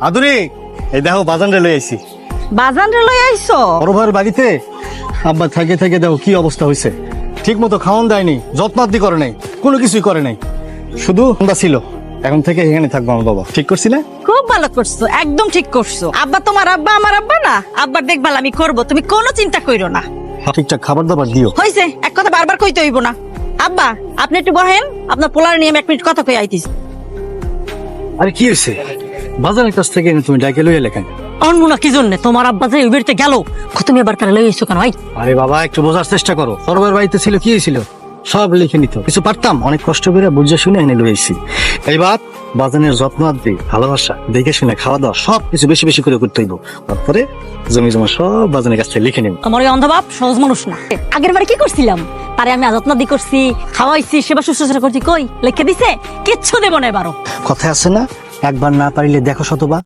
আদুরি, এই দেখো বাজান রে লই আইছি। বাজান রে লই আইছো? বড় ভাইয়ের বাড়িতে আব্বা থেকে থেকে দেখো কি অবস্থা হয়েছে। ঠিক মতো খাওয়ান দেয়নি, যত্নাদি করে নাই, কোনো কিছুই করে নাই, শুধু আমরা ছিল। এখন থেকে এখানে থাকবো আমার বাবা। ঠিক করছি না? খুব ভালো করছো, একদম ঠিক করছো। আব্বা তোমার আব্বা, আমার আব্বা না। আব্বার দেখভাল আমি করবো, তুমি কোনো চিন্তা কইরো না। ঠিকঠাক খাবার দাবার দিও। হইছে, এক কথা বারবার কইতে হইব না। আব্বা আপনি একটু বহেন, আপনার পোলার নিয়ে আমি 1 মিনিট কথা কই আইতিস। আরে কি হয়েছে? বাজারের কাছ থেকে এনে তুমি ডাকে লইয়া লেখেন। অনমুনা কি জন্য তোমার আব্বা যে ওই বাড়িতে গেল, তুমি আবার তারা লই আইছো কেন? ভাই আরে বাবা, একটু বোঝার চেষ্টা করো। সরবার বাড়িতে ছিল, কি হয়েছিল সব লিখে নিত। কিছু পারতাম, অনেক কষ্ট করে বুঝে শুনে এনে লইছি। এইবার বাজানের যত্ন আদি, ভালোবাসা, দেখে শুনে খাওয়া দাওয়া সব কিছু বেশি বেশি করে করতে হইব। তারপরে জমি জমা সব বাজানের কাছ থেকে লিখে নিব। আমার ওই অন্ধবাপ সহজ মানুষ না। আগের বারে কি করছিলাম, তারে আমি যত্ন দি করছি, খাওয়াইছি, সেবা শুশ্রূষা করছি, কই লিখে দিছে? কিচ্ছু দেব না এবারও। কথায় আছে না, একবার না পারিলে দেখো শতবার।